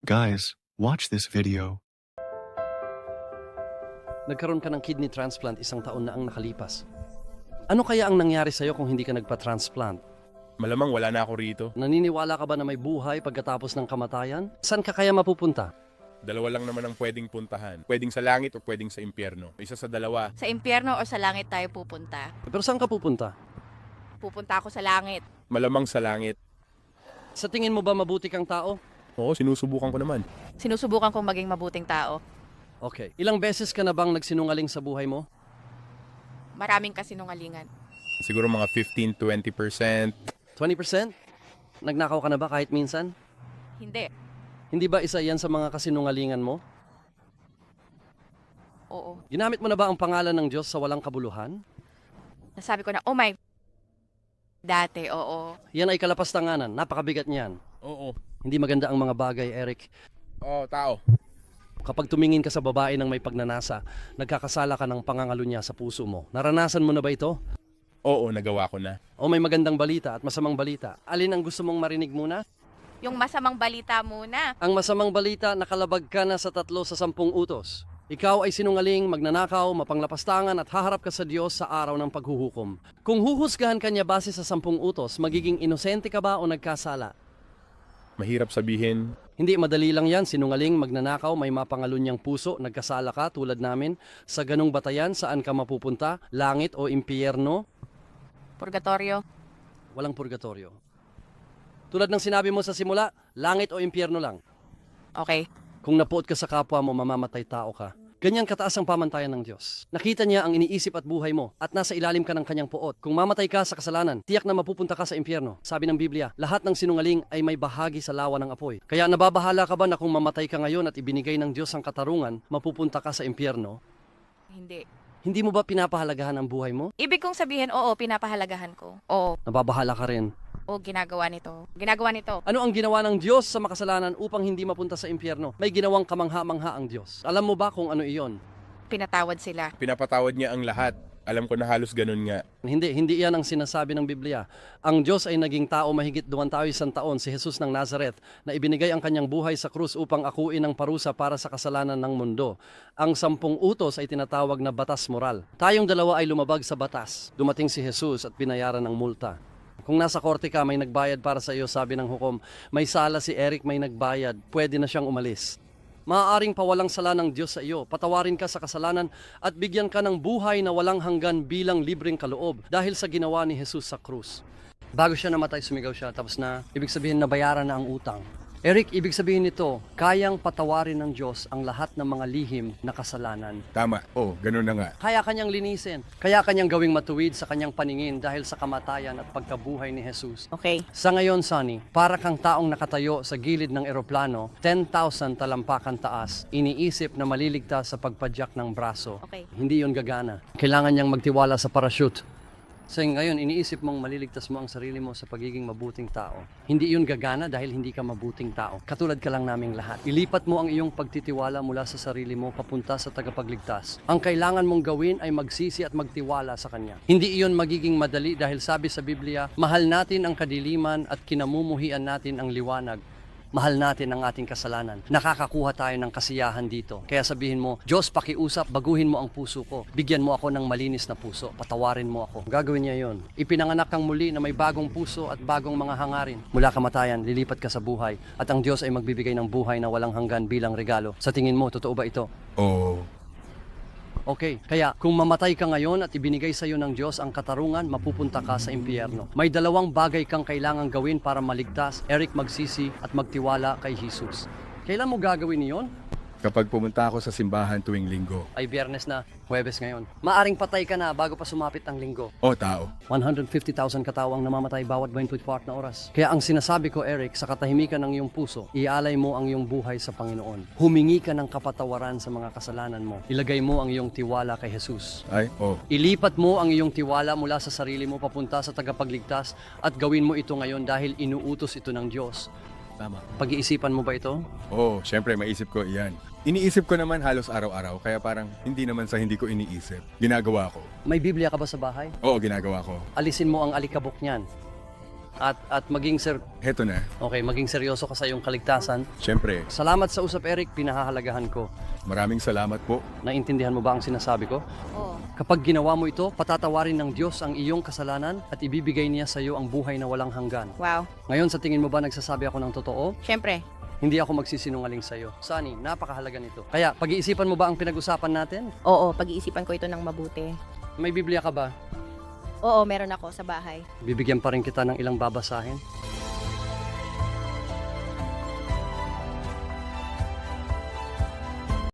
Guys, watch this video. Nagkaroon ka ng kidney transplant 1 taon na ang nakalipas. Ano kaya ang nangyari sa'yo kung hindi ka nagpa-transplant? Malamang wala na ako rito. Naniniwala ka ba na may buhay pagkatapos ng kamatayan? Saan ka kaya mapupunta? Dalawa lang naman ang pwedeng puntahan. Pwedeng sa langit o pwedeng sa impyerno. Isa sa dalawa. Sa impyerno o sa langit tayo pupunta? Pero saan ka pupunta? Pupunta ako sa langit. Malamang sa langit. Sa tingin mo ba mabuti kang tao? Oo, sinusubukan ko naman. Sinusubukan kong maging mabuting tao. Okay. Ilang beses ka na bang nagsinungaling sa buhay mo? Maraming kasinungalingan. Siguro mga 15-20%. 20%? Nagnakaw ka na ba kahit minsan? Hindi. Hindi ba isa yan sa mga kasinungalingan mo? Oo. Ginamit mo na ba ang pangalan ng Diyos sa walang kabuluhan? Nasabi ko na, oh my... Dati, oo. Yan ay kalapastanganan. Napakabigat niyan. Oo. Hindi maganda ang mga bagay, Eric. Oo, tao. Kapag tumingin ka sa babae ng may pagnanasa, nagkakasala ka ng pangangalunya sa puso mo. Naranasan mo na ba ito? Oo, nagawa ko na. O may magandang balita at masamang balita? Alin ang gusto mong marinig muna? Yung masamang balita muna. Ang masamang balita, nakalabag ka na sa 3 sa 10 utos. Ikaw ay sinungaling, magnanakaw, mapanglapastangan at haharap ka sa Diyos sa araw ng paghuhukom. Kung huhusgahan ka niya base sa 10 utos, magiging inosente ka ba o nagkasala? Mahirap sabihin. Hindi, madali lang yan. Sinungaling, magnanakaw, may mapangalunyang puso, nagkasala ka tulad namin. Sa ganung batayan, saan ka mapupunta? Langit o impyerno? Purgatorio. Walang purgatorio. Tulad ng sinabi mo sa simula, langit o impyerno lang. Okay. Kung napuot ka sa kapwa mo, mamamatay tao ka. Ganyan kataas ang pamantayan ng Diyos. Nakita niya ang iniisip at buhay mo at nasa ilalim ka ng kanyang puot. Kung mamatay ka sa kasalanan, tiyak na mapupunta ka sa impyerno. Sabi ng Biblia, lahat ng sinungaling ay may bahagi sa lawa ng apoy. Kaya nababahala ka ba na kung mamatay ka ngayon at ibinigay ng Diyos ang katarungan, mapupunta ka sa impyerno? Hindi. Hindi mo ba pinapahalagahan ang buhay mo? Ibig kong sabihin, oo, pinapahalagahan ko. Oo. Nababahala ka rin. Oo, ginagawa nito. Ginagawa nito. Ano ang ginawa ng Diyos sa makasalanan upang hindi mapunta sa impyerno? May ginawang kamangha-mangha ang Diyos. Alam mo ba kung ano iyon? Pinatawad sila. Pinapatawad niya ang lahat. Alam ko na halos ganun nga. Hindi yan ang sinasabi ng Biblia. Ang Diyos ay naging tao mahigit 2,000 taon, si Jesus ng Nazareth, na ibinigay ang kanyang buhay sa krus upang akuin ang parusa para sa kasalanan ng mundo. Ang 10 utos ay tinatawag na batas moral. Tayong dalawa ay lumabag sa batas. Dumating si Jesus at binayaran ng multa. Kung nasa korte ka, may nagbayad para sa iyo, sabi ng hukom, may sala si Eric, may nagbayad, pwede na siyang umalis. Maaaring pawalang sala ng Diyos sa iyo, patawarin ka sa kasalanan at bigyan ka ng buhay na walang hanggan bilang libreng kaloob dahil sa ginawa ni Jesus sa krus. Bago siya namatay, sumigaw siya, tapos na, ibig sabihin nabayaran na ang utang. Eric, ibig sabihin nito, kayang patawarin ng Diyos ang lahat ng mga lihim na kasalanan. Tama. Oo, ganun na nga. Kaya kanyang linisin, kaya kanyang gawing matuwid sa kanyang paningin dahil sa kamatayan at pagkabuhay ni Jesus. Okay. Sa ngayon, Sonny, para kang taong nakatayo sa gilid ng eroplano, 10,000 talampakan taas, iniisip na maliligtas sa pagpadyak ng braso. Okay. Hindi yon gagana. Kailangan niyang magtiwala sa parachute. So ngayon, iniisip mong maliligtas mo ang sarili mo sa pagiging mabuting tao. Hindi yun gagana dahil hindi ka mabuting tao. Katulad ka lang naming lahat. Ilipat mo ang iyong pagtitiwala mula sa sarili mo papunta sa tagapagligtas. Ang kailangan mong gawin ay magsisi at magtiwala sa Kanya. Hindi iyon magiging madali dahil sabi sa Biblia, mahal natin ang kadiliman at kinamumuhian natin ang liwanag. Mahal natin ang ating kasalanan. Nakakakuha tayo ng kasiyahan dito. Kaya sabihin mo, Diyos, pakiusap, baguhin mo ang puso ko. Bigyan mo ako ng malinis na puso. Patawarin mo ako. Gagawin niya yon. Ipinanganak kang muli na may bagong puso at bagong mga hangarin. Mula kamatayan, lilipat ka sa buhay. At ang Diyos ay magbibigay ng buhay na walang hanggan bilang regalo. Sa tingin mo, totoo ba ito? Oo. Okay, kaya kung mamatay ka ngayon at ibinigay sa iyo ng Diyos ang katarungan, mapupunta ka sa impyerno. May 2 bagay kang kailangang gawin para maligtas, Eric, magsisi at magtiwala kay Jesus. Kailan mo gagawin iyon? Kapag pumunta ako sa simbahan tuwing linggo. Ay Biyernes na, Huwebes ngayon. Maaring patay ka na bago pa sumapit ang linggo. O tao. 150,000 katawang namamatay bawat 24 na oras. Kaya ang sinasabi ko, Eric, sa katahimikan ng iyong puso, ialay mo ang iyong buhay sa Panginoon. Humingi ka ng kapatawaran sa mga kasalanan mo. Ilagay mo ang iyong tiwala kay Jesus. Ay, oo. Ilipat mo ang iyong tiwala mula sa sarili mo papunta sa tagapagligtas at gawin mo ito ngayon dahil inuutos ito ng Diyos. Tama. Pag-iisipan mo ba ito? Oo, syempre maisip ko iyan. Iniisip ko naman halos araw-araw, kaya parang hindi naman sa hindi ko iniisip. Ginagawa ko. May Biblia ka ba sa bahay? Oo, ginagawa ko. Alisin mo ang alikabok niyan. At maging Heto na. maging seryoso ka sa iyong kaligtasan. Siyempre, Salamat sa usap, Eric. Pinahahalagahan ko. maraming salamat po. Naintindihan mo ba ang sinasabi ko? Oo. Kapag ginawa mo ito, patatawarin ng Diyos ang iyong kasalanan at ibibigay niya sa iyo ang buhay na walang hanggan. Wow. Ngayon, sa tingin mo ba nagsasabi ako ng totoo? Siyempre. Hindi ako magsisinungaling sa iyo. Sunny, napakahalaga nito. Kaya, pag-iisipan mo ba ang pinag-usapan natin? Oo, pag-iisipan ko ito ng mabuti. May Biblia ka ba? Oo, meron ako sa bahay. Bibigyan pa rin kita ng ilang babasahin.